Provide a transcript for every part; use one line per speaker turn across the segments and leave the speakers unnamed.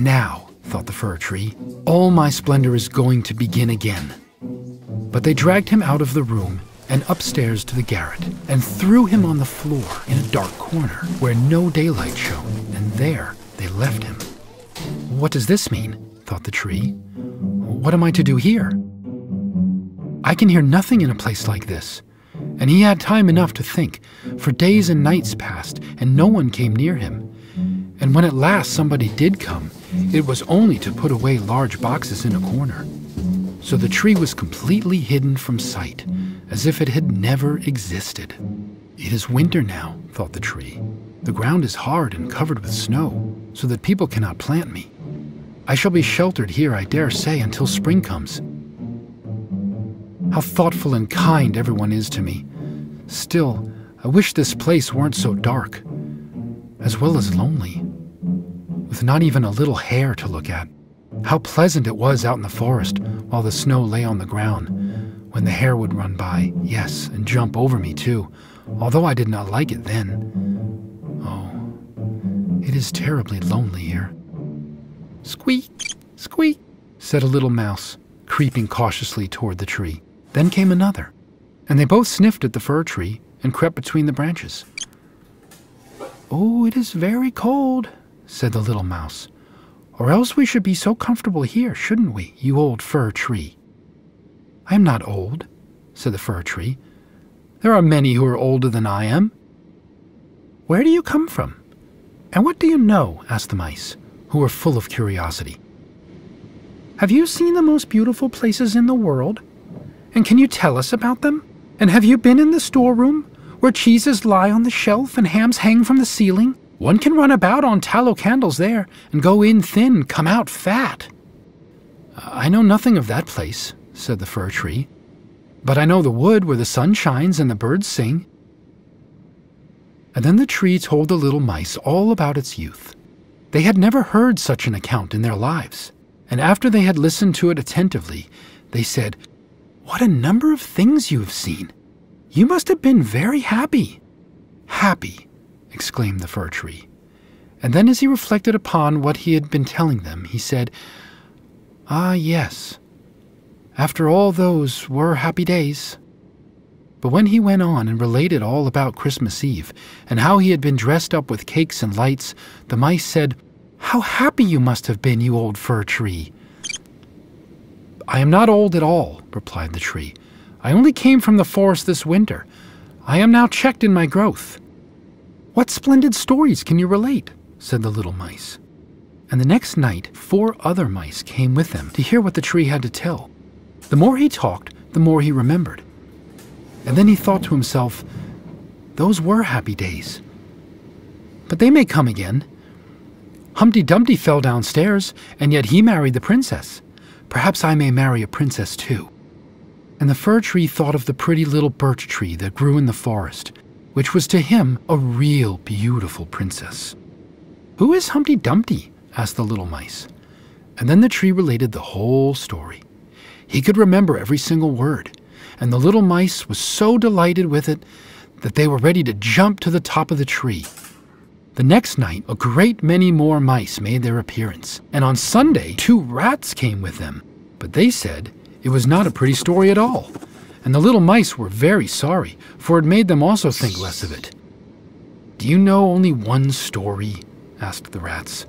Now, thought the fir tree, all my splendor is going to begin again. But they dragged him out of the room and upstairs to the garret, and threw him on the floor in a dark corner where no daylight shone, and there they left him. What does this mean? Thought the tree. What am I to do here? I can hear nothing in a place like this. And he had time enough to think, for days and nights passed, and no one came near him. And when at last somebody did come, it was only to put away large boxes in a corner. So the tree was completely hidden from sight, as if it had never existed. It is winter now, thought the tree. The ground is hard and covered with snow, so that people cannot plant me. I shall be sheltered here, I dare say, until spring comes. How thoughtful and kind everyone is to me. Still, I wish this place weren't so dark, as well as lonely, with not even a little hare to look at. How pleasant it was out in the forest while the snow lay on the ground, when the hare would run by, yes, and jump over me too, although I did not like it then. Oh, it is terribly lonely here. Squeak, squeak, said a little mouse, creeping cautiously toward the tree. Then came another, and they both sniffed at the fir tree and crept between the branches. Oh, it is very cold, said the little mouse. Or else we should be so comfortable here, shouldn't we, you old fir tree? I am not old, said the fir tree. There are many who are older than I am. Where do you come from? And what do you know? Asked the mice, who were full of curiosity. Have you seen the most beautiful places in the world? And can you tell us about them? And have you been in the storeroom, where cheeses lie on the shelf and hams hang from the ceiling? One can run about on tallow candles there, and go in thin, come out fat. I know nothing of that place, said the fir tree. But I know the wood where the sun shines and the birds sing. And then the tree told the little mice all about its youth. They had never heard such an account in their lives, and after they had listened to it attentively, they said, What a number of things you have seen! You must have been very happy. Happy, exclaimed the fir tree. And then as he reflected upon what he had been telling them, he said, Ah, yes. After all, those were happy days. But when he went on and related all about Christmas Eve, and how he had been dressed up with cakes and lights, the mice said, How happy you must have been, you old fir tree! I am not old at all, replied the tree. I only came from the forest this winter. I am now checked in my growth. What splendid stories can you relate? Said the little mice. And the next night 4 other mice came with them to hear what the tree had to tell. The more he talked, the more he remembered. And then he thought to himself, Those were happy days. But they may come again. Humpty Dumpty fell downstairs, and yet he married the princess. Perhaps I may marry a princess too. And the fir tree thought of the pretty little birch tree that grew in the forest, which was to him a real beautiful princess. Who is Humpty Dumpty? Asked the little mice. And then the tree related the whole story. He could remember every single word, and the little mice was so delighted with it that they were ready to jump to the top of the tree. The next night, a great many more mice made their appearance, and on Sunday 2 rats came with them. But they said it was not a pretty story at all, and the little mice were very sorry, for it made them also think less of it. Do you know only one story? Asked the rats.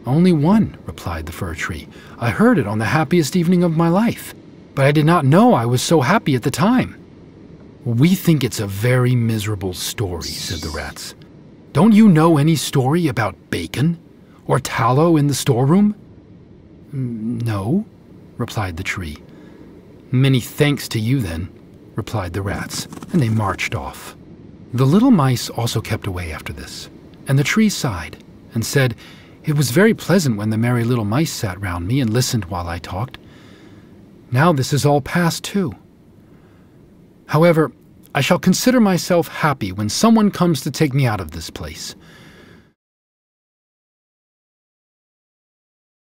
Only one, replied the fir tree. I heard it on the happiest evening of my life, but I did not know I was so happy at the time. We think it's a very miserable story, said the rats. Don't you know any story about bacon or tallow in the storeroom? No, replied the tree. Many thanks to you then, replied the rats, and they marched off. The little mice also kept away after this, and the tree sighed and said, It was very pleasant when the merry little mice sat round me and listened while I talked. Now this is all past too. However, I shall consider myself happy when someone comes to take me out of this place,